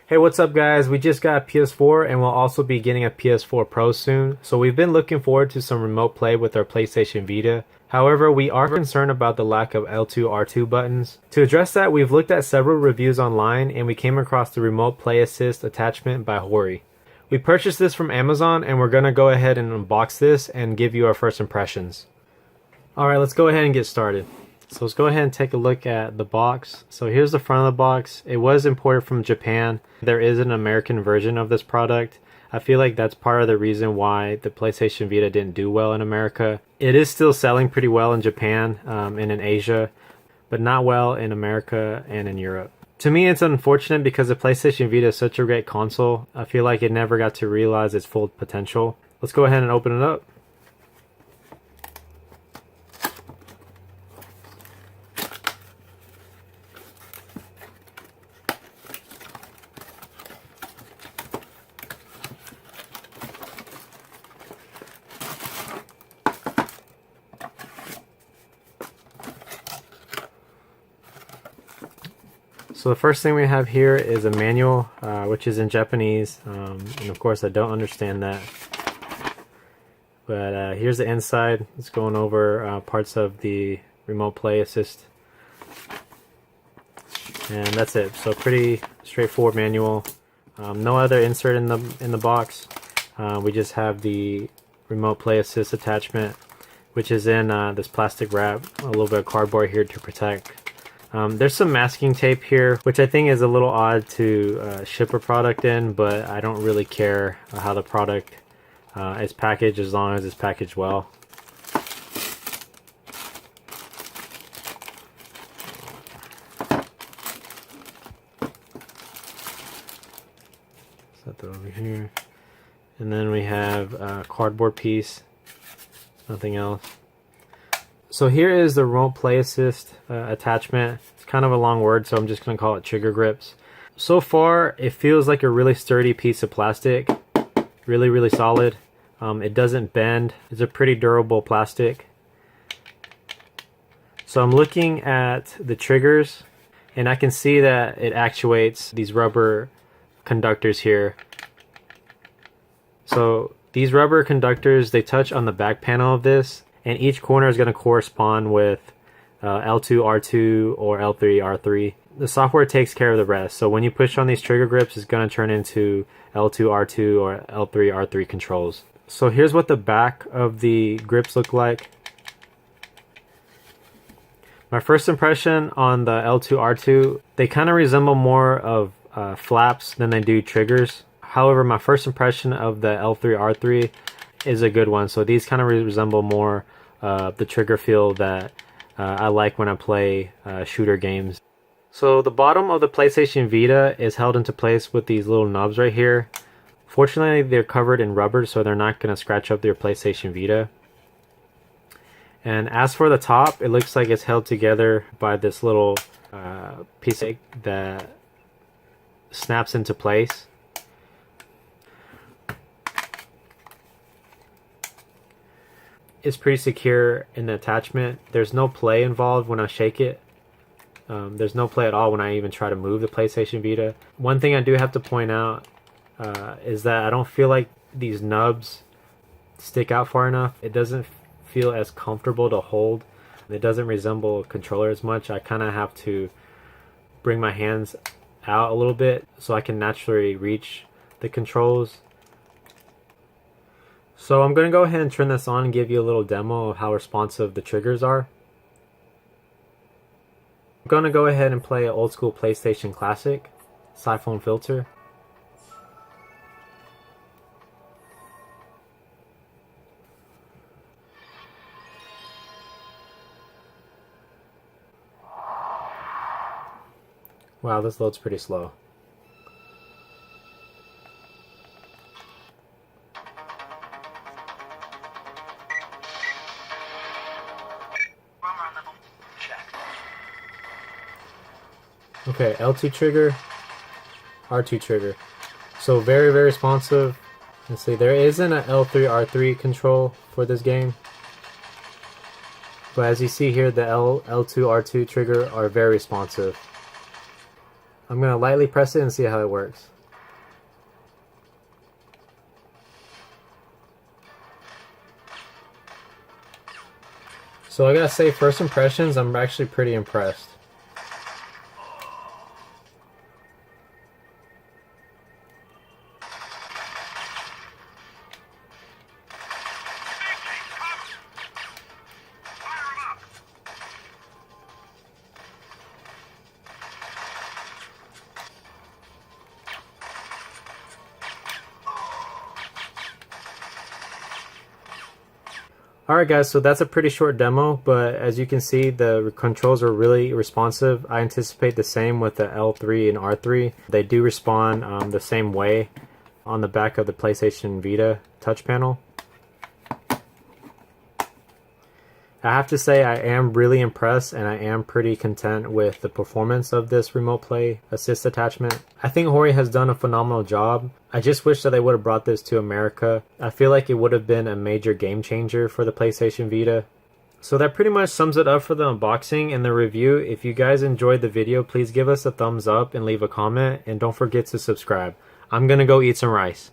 Hey, what's up guys? We just got a PS4 and we'll also be getting a PS4 Pro soon. So we've been looking forward to some remote play with our PlayStation Vita. However, we are concerned about the lack of L2, R2 buttons. To address that, we've looked at several reviews online and we came across the Remote Play Assist attachment by Hori. We purchased this from Amazon and we're going to go ahead and unbox this and give you our first impressions. Alright, let's go ahead and get started. So let's go ahead and take a look at the box. So here's the front of the box. It was imported from Japan. There is an American version of this product. I feel like that's part of the reason why the PlayStation Vita didn't do well in America. It is still selling pretty well in Japan and in Asia, but not well in America and in Europe. To me, it's unfortunate because the PlayStation Vita is such a great console. I feel like it never got to realize its full potential. Let's go ahead and open it up. So the first thing we have here is a manual, which is in Japanese, and of course I don't understand that. But here's the inside. It's going over parts of the Remote Play Assist, and that's it. So pretty straightforward manual. No other insert in the box. We just have the Remote Play Assist attachment, which is in this plastic wrap. A little bit of cardboard here to protect. There's some masking tape here, which I think is a little odd to ship a product in, but I don't really care how the product is packaged as long as it's packaged well. Set that over here. And then we have a cardboard piece, nothing else. So here is the Remote Play Assist attachment. It's kind of a long word, so I'm just going to call it trigger grips. So far, it feels like a really sturdy piece of plastic. Really solid. It doesn't bend. It's a pretty durable plastic. So I'm looking at the triggers, and I can see that it actuates these rubber conductors here. So these rubber conductors, they touch on the back panel of this, and each corner is going to correspond with L2, R2, or L3, R3. The software takes care of the rest. So when you push on these trigger grips, it's going to turn into L2, R2, or L3, R3 controls. So here's what the back of the grips look like. My first impression on the L2, R2, they kind of resemble more of flaps than they do triggers. However, my first impression of the L3, R3 is a good one. So these kind of resemble more the trigger feel that I like when I play shooter games. So the bottom of the PlayStation Vita is held into place with these little nubs right here. Fortunately, they're covered in rubber, so they're not going to scratch up your PlayStation Vita. And as for the top, it looks like it's held together by this little piece that snaps into place. It's pretty secure in the attachment. There's no play involved when I shake it. There's no play at all when I even try to move the PlayStation Vita. One thing I do have to point out is that I don't feel like these nubs stick out far enough. It doesn't feel as comfortable to hold. It doesn't resemble a controller as much. I kind of have to bring my hands out a little bit so I can naturally reach the controls. So I'm going to go ahead and turn this on and give you a little demo of how responsive the triggers are. I'm going to go ahead and play an old school PlayStation Classic, Siphon Filter. Wow, this loads pretty slow. Okay, L2 trigger, R2 trigger. So very responsive. Let's see, there isn't an L3, R3 control for this game. But as you see here, the L2, R2 trigger are very responsive. I'm going to lightly press it and see how it works. So I gotta say, first impressions, I'm actually pretty impressed. Alright guys, so that's a pretty short demo, but as you can see, the controls are really responsive. I anticipate the same with the L3 and R3. They do respond the same way on the back of the PlayStation Vita touch panel. I have to say I am really impressed and I am pretty content with the performance of this remote play assist attachment. I think Hori has done a phenomenal job. I just wish that they would have brought this to America. I feel like it would have been a major game changer for the PlayStation Vita. So that pretty much sums it up for the unboxing and the review. If you guys enjoyed the video, please give us a thumbs up and leave a comment, and don't forget to subscribe. I'm gonna go eat some rice.